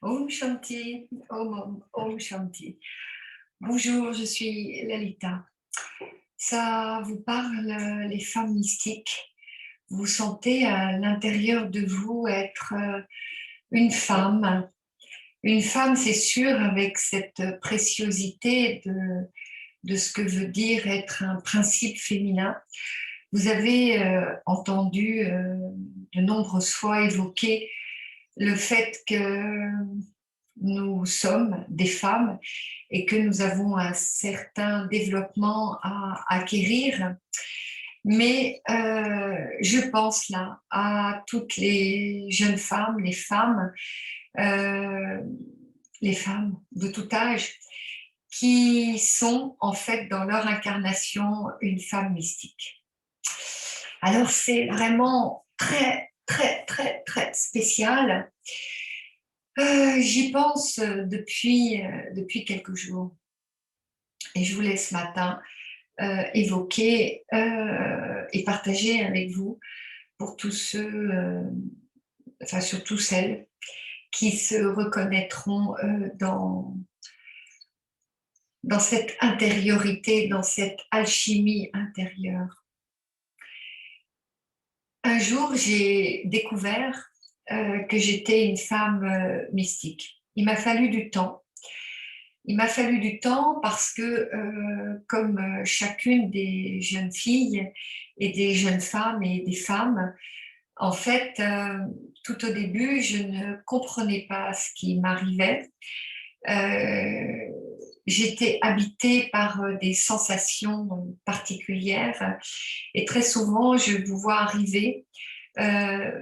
Om Shanti, Om Shanti. Bonjour, je suis Lalita. Ça vous parle, les femmes mystiques? Vous sentez à l'intérieur de vous être une femme. Une femme, c'est sûr, avec cette préciosité de ce que veut dire être un principe féminin. Vous avez entendu de nombreuses fois évoquer le fait que nous sommes des femmes et que nous avons un certain développement à acquérir. Mais je pense là à toutes euh, les femmes de tout âge, qui sont en fait dans leur incarnation une femme mystique. Alors c'est vraiment très, très, très, très spécial. J'y pense depuis quelques jours et je voulais ce matin évoquer et partager avec vous pour tous ceux, enfin surtout celles qui se reconnaîtront dans cette intériorité, dans cette alchimie intérieure. Un jour, j'ai découvert que j'étais une femme mystique. Il m'a fallu du temps. Il m'a fallu du temps parce que, comme chacune des jeunes filles et des jeunes femmes et des femmes, en fait, tout au début, je ne comprenais pas ce qui m'arrivait. Euh, J'étais habitée par des sensations particulières et très souvent, je vous vois arriver.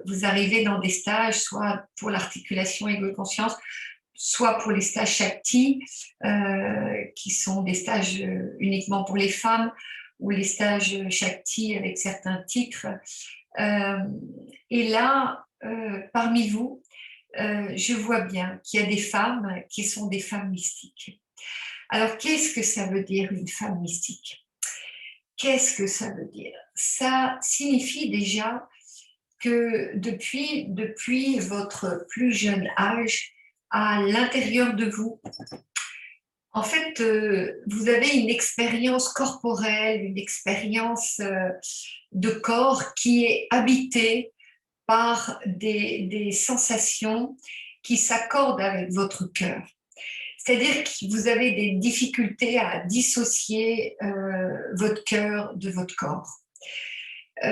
Vous arrivez dans des stages, soit pour l'articulation ego-conscience, soit pour les stages Shakti, qui sont des stages uniquement pour les femmes, ou les stages Shakti avec certains titres. Euh, et là, parmi vous, je vois bien qu'il y a des femmes qui sont des femmes mystiques. Alors, qu'est-ce que ça veut dire une femme mystique? Qu'est-ce que ça veut dire? Ça signifie déjà que depuis votre plus jeune âge, à l'intérieur de vous, en fait, vous avez une expérience corporelle, une expérience de corps qui est habitée par des sensations qui s'accordent avec votre cœur. C'est-à-dire que vous avez des difficultés à dissocier votre cœur de votre corps.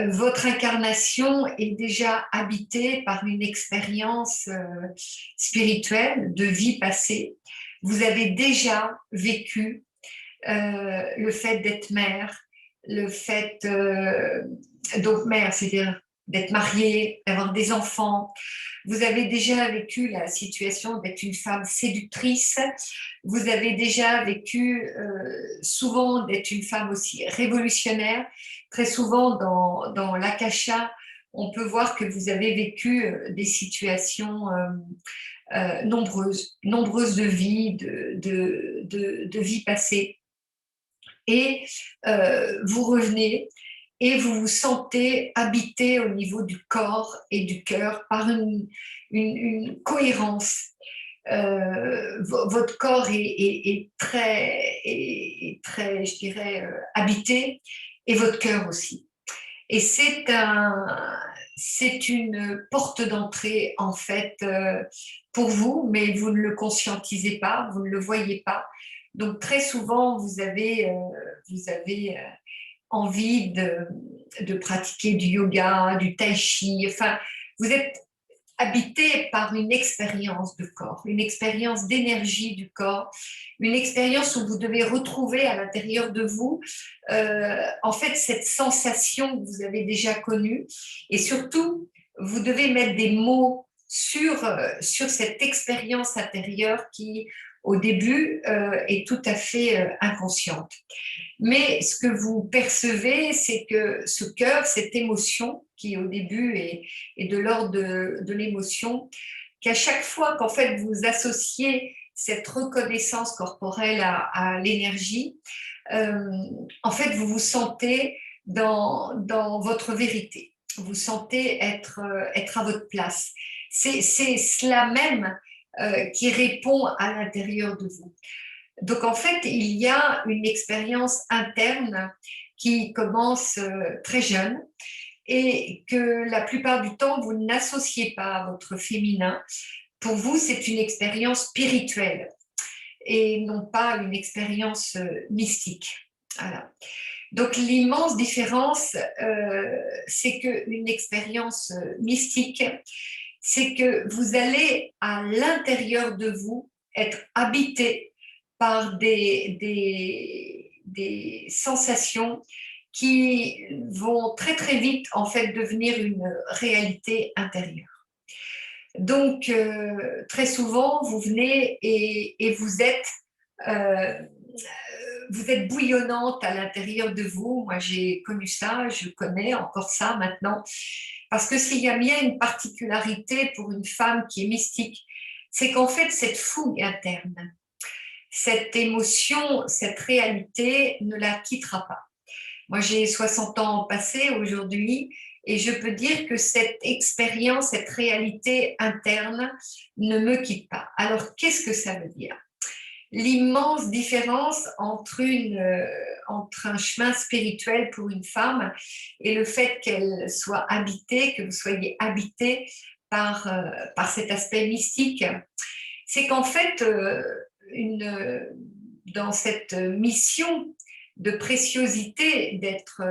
Votre incarnation est déjà habitée par une expérience spirituelle de vie passée. Vous avez déjà vécu le fait d'être mère, le fait donc mère, c'est-à-dire d'être mariée, d'avoir des enfants. Vous avez déjà vécu la situation d'être une femme séductrice. Vous avez déjà vécu souvent d'être une femme aussi révolutionnaire. Très souvent dans l'akasha, on peut voir que vous avez vécu des situations nombreuses de vies, de vies passées. Et vous revenez et vous vous sentez habité au niveau du corps et du cœur par une cohérence. Votre corps est très, je dirais, habité et votre cœur aussi. Et c'est une porte d'entrée en fait pour vous, mais vous ne le conscientisez pas, vous ne le voyez pas. Donc très souvent, vous avez envie de pratiquer du yoga, du tai chi. Enfin, vous êtes habité par une expérience de corps, une expérience d'énergie du corps, une expérience où vous devez retrouver à l'intérieur de vous, en fait, cette sensation que vous avez déjà connue. Et surtout, vous devez mettre des mots sur cette expérience intérieure qui, au début, est tout à fait inconsciente. Mais ce que vous percevez, c'est que ce cœur, cette émotion, qui au début est de l'ordre de l'émotion, qu'à chaque fois qu'en fait vous associez cette reconnaissance corporelle à l'énergie, en fait vous vous sentez dans votre vérité. Vous sentez être à votre place. C'est cela même qui répond à l'intérieur de vous. Donc en fait, il y a une expérience interne qui commence très jeune et que la plupart du temps, vous n'associez pas à votre féminin. Pour vous, c'est une expérience spirituelle et non pas une expérience mystique. Voilà. Donc l'immense différence, c'est qu'une expérience mystique, c'est que vous allez à l'intérieur de vous être habité par des sensations qui vont très très vite en fait devenir une réalité intérieure. Donc très souvent vous venez et vous êtes bouillonnante à l'intérieur de vous. Moi, j'ai connu ça, je connais encore ça maintenant. Parce que s'il y a bien une particularité pour une femme qui est mystique, c'est qu'en fait, cette fougue interne, cette émotion, cette réalité ne la quittera pas. Moi, j'ai 60 ans passés aujourd'hui et je peux dire que cette expérience, cette réalité interne ne me quitte pas. Alors, qu'est-ce que ça veut dire? L'immense différence entre un chemin spirituel pour une femme et le fait qu'elle soit habitée, que vous soyez habité par cet aspect mystique, c'est qu'en fait, dans cette mission de préciosité d'être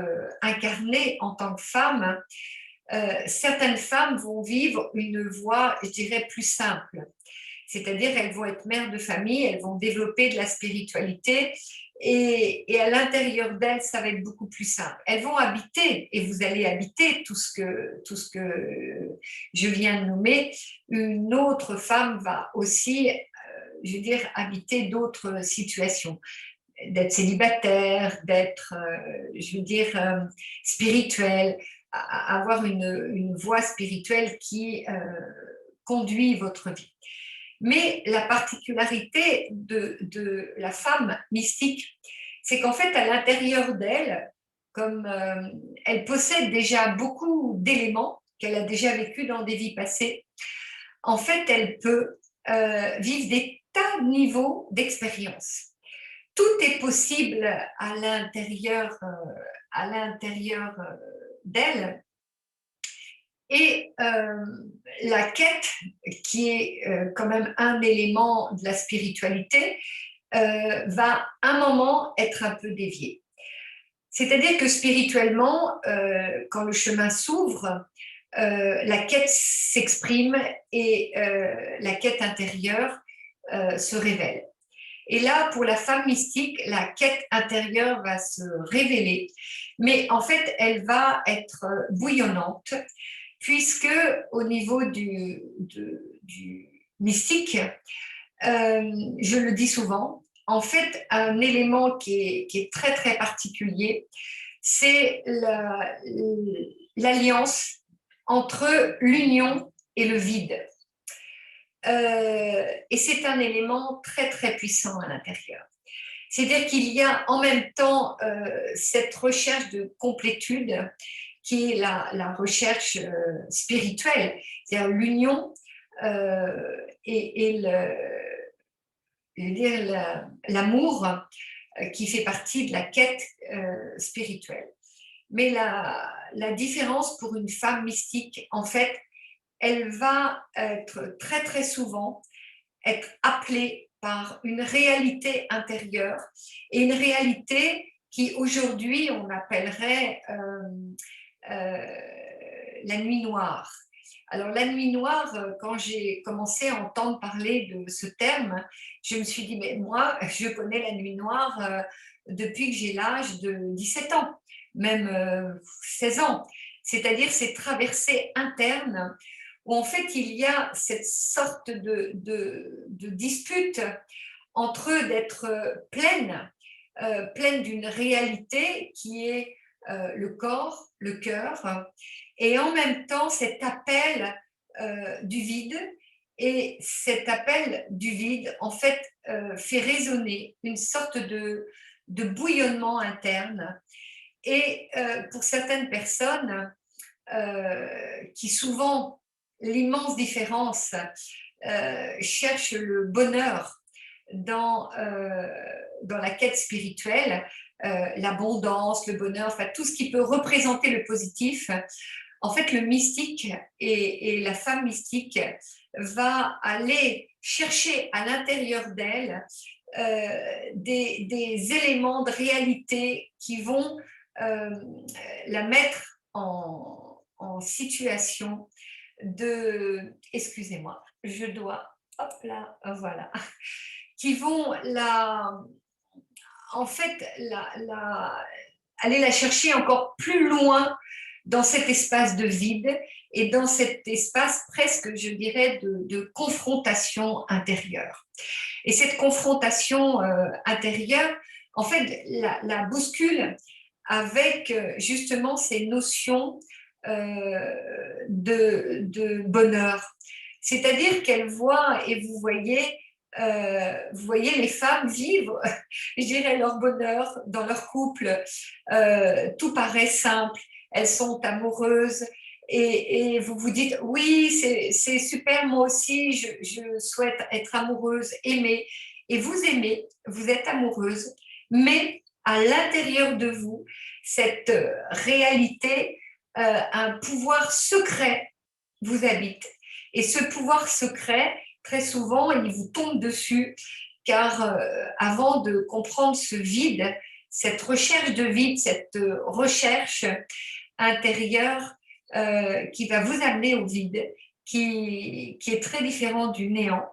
incarnée en tant que femme, certaines femmes vont vivre une voie, je dirais, plus simple. C'est-à-dire, elles vont être mères de famille, elles vont développer de la spiritualité et à l'intérieur d'elles, ça va être beaucoup plus simple. Elles vont habiter, et vous allez habiter tout ce que je viens de nommer. Une autre femme va aussi, je veux dire, habiter d'autres situations, d'être célibataire, d'être, je veux dire, spirituelle, avoir une voie spirituelle qui conduit votre vie. Mais la particularité de la femme mystique, c'est qu'en fait, à l'intérieur d'elle, comme elle possède déjà beaucoup d'éléments qu'elle a déjà vécu dans des vies passées, en fait, elle peut vivre des tas de niveaux d'expérience. Tout est possible à l'intérieur d'elle. Et la quête, qui est quand même un élément de la spiritualité, va un moment être un peu déviée. C'est-à-dire que spirituellement, quand le chemin s'ouvre, la quête s'exprime et la quête intérieure se révèle. Et là, pour la femme mystique, la quête intérieure va se révéler, mais en fait, elle va être bouillonnante, puisque au niveau du mystique, je le dis souvent, en fait, un élément qui est très, très particulier, c'est l'alliance entre l'union et le vide. Et c'est un élément très, très puissant à l'intérieur. C'est-à-dire qu'il y a en même temps cette recherche de complétude qui est la recherche spirituelle, c'est-à-dire l'union et l'amour qui fait partie de la quête spirituelle. Mais la différence pour une femme mystique, en fait, elle va être très très souvent être appelée par une réalité intérieure et une réalité qui aujourd'hui on appellerait la nuit noire. Alors la nuit noire, quand j'ai commencé à entendre parler de ce terme, je me suis dit, mais moi, je connais la nuit noire depuis que j'ai l'âge de 17 ans, même 16 ans. C'est-à-dire ces traversées internes où en fait il y a cette sorte de dispute entre eux d'être pleine d'une réalité qui est le corps, le cœur, et en même temps cet appel du vide. Et cet appel du vide, en fait, fait résonner une sorte de bouillonnement interne. Et pour certaines personnes qui souvent, l'immense différence cherchent le bonheur dans la quête spirituelle, l'abondance, le bonheur, enfin tout ce qui peut représenter le positif, en fait, le mystique et la femme mystique va aller chercher à l'intérieur d'elle des éléments de réalité qui vont la mettre en situation de, excusez-moi, je dois, hop là, voilà, qui vont en fait, aller la chercher encore plus loin dans cet espace de vide et dans cet espace presque, je dirais, de confrontation intérieure. Et cette confrontation intérieure, en fait, la bouscule avec justement ces notions de bonheur. C'est-à-dire qu'elle voit, et vous voyez les femmes vivre, je dirais, leur bonheur dans leur couple. Tout paraît simple, elles sont amoureuses. Et vous vous dites, oui, c'est super, moi aussi, je souhaite être amoureuse, aimer. Et vous aimez, vous êtes amoureuse, mais à l'intérieur de vous, cette réalité, un pouvoir secret vous habite. Et ce pouvoir secret, très souvent, il vous tombe dessus, car avant de comprendre ce vide, cette recherche de vide, cette recherche intérieure qui va vous amener au vide, qui est très différent du néant,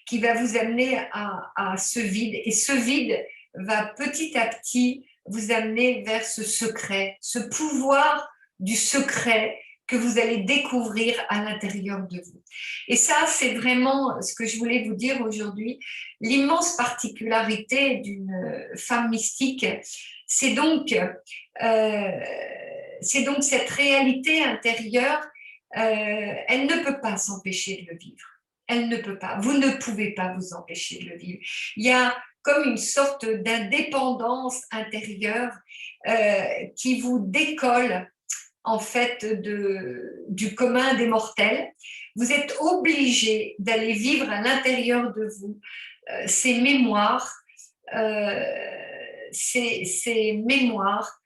qui va vous amener à ce vide. Et ce vide va petit à petit vous amener vers ce secret, ce pouvoir du secret que vous allez découvrir à l'intérieur de vous. Et ça, c'est vraiment ce que je voulais vous dire aujourd'hui. L'immense particularité d'une femme mystique, c'est donc, cette réalité intérieure, elle ne peut pas s'empêcher de le vivre. Elle ne peut pas. Vous ne pouvez pas vous empêcher de le vivre. Il y a comme une sorte d'indépendance intérieure qui vous décolle en fait du commun des mortels. Vous êtes obligé d'aller vivre à l'intérieur de vous ces mémoires, euh, ces mémoires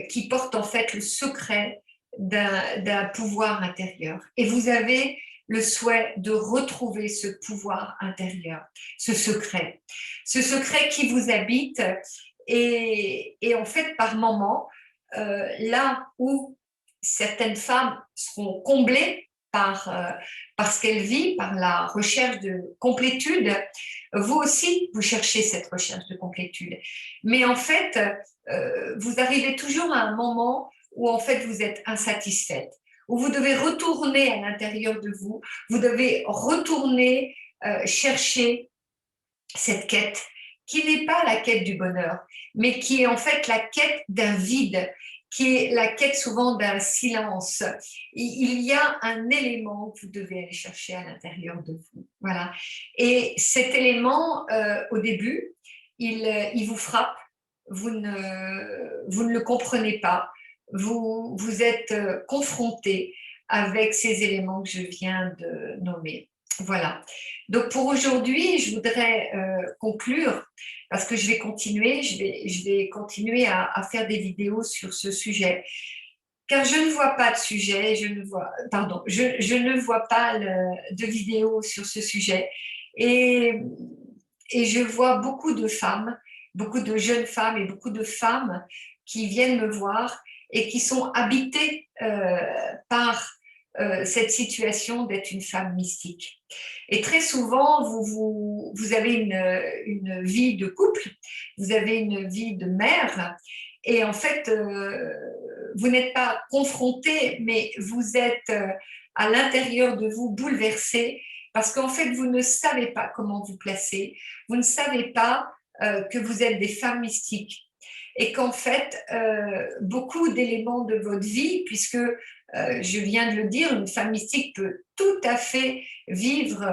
qui portent en fait le secret d'un pouvoir intérieur. Et vous avez le souhait de retrouver ce pouvoir intérieur, ce secret qui vous habite et en fait par moments, là où certaines femmes seront comblées par ce qu'elles vivent, par la recherche de complétude, vous aussi, vous cherchez cette recherche de complétude. Mais en fait, vous arrivez toujours à un moment où en fait vous êtes insatisfaite, où vous devez retourner à l'intérieur de vous, vous devez retourner chercher cette quête qui n'est pas la quête du bonheur, mais qui est en fait la quête d'un vide, qui est la quête souvent d'un silence. Il y a un élément que vous devez aller chercher à l'intérieur de vous. Voilà. Et cet élément, au début, il vous frappe, vous ne le comprenez pas, vous êtes confronté avec ces éléments que je viens de nommer. Voilà. Donc pour aujourd'hui, je voudrais conclure parce que je vais continuer, je vais continuer à faire des vidéos sur ce sujet. Car je ne vois pas de sujet, je ne vois pas de vidéos sur ce sujet. Et, et je vois beaucoup de femmes, beaucoup de jeunes femmes et beaucoup de femmes qui viennent me voir et qui sont habitées par cette situation d'être une femme mystique. Et très souvent, vous avez une vie de couple, vous avez une vie de mère, et en fait, vous n'êtes pas confronté, mais vous êtes à l'intérieur de vous bouleversé, parce qu'en fait, vous ne savez pas comment vous placer, vous ne savez pas que vous êtes des femmes mystiques. Et qu'en fait, beaucoup d'éléments de votre vie, puisque je viens de le dire, une femme mystique peut tout à fait vivre,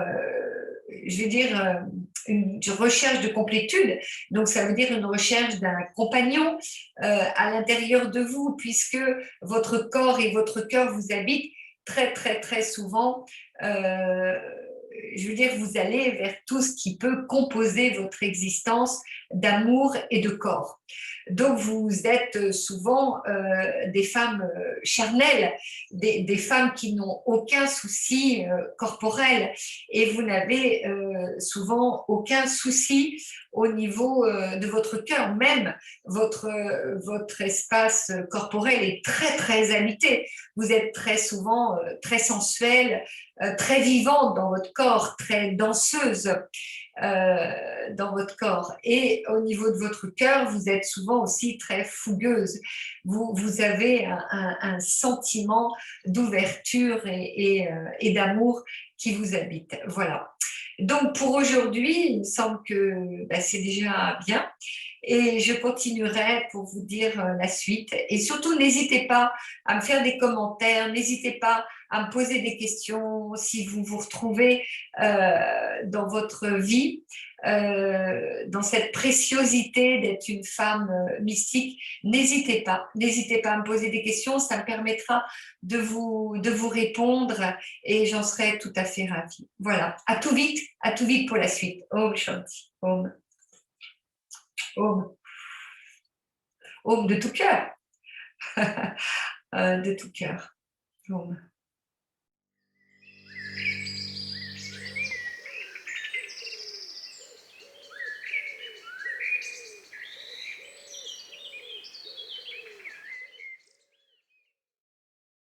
je vais dire, une recherche de complétude. Donc, ça veut dire une recherche d'un compagnon à l'intérieur de vous, puisque votre corps et votre cœur vous habitent très, très, très souvent. je veux dire, vous allez vers tout ce qui peut composer votre existence d'amour et de corps. Donc, vous êtes souvent des femmes charnelles, des femmes qui n'ont aucun souci corporel et vous n'avez souvent aucun souci au niveau de votre cœur. Même votre espace corporel est très, très habité. Vous êtes très souvent très sensuelle, très vivante dans votre corps, très danseuse dans votre corps. Et au niveau de votre cœur, vous êtes souvent aussi très fougueuse. Vous avez un sentiment d'ouverture et d'amour qui vous habite. Voilà. Donc pour aujourd'hui, il me semble que c'est déjà bien. Et je continuerai pour vous dire la suite. Et surtout, n'hésitez pas à me faire des commentaires, n'hésitez pas à me poser des questions si vous vous retrouvez dans votre vie, dans cette préciosité d'être une femme mystique. N'hésitez pas à me poser des questions, ça me permettra de vous répondre et j'en serai tout à fait ravie. Voilà, à tout vite pour la suite. Om Shanti, Om, Om, Om de tout cœur, de tout cœur. Om.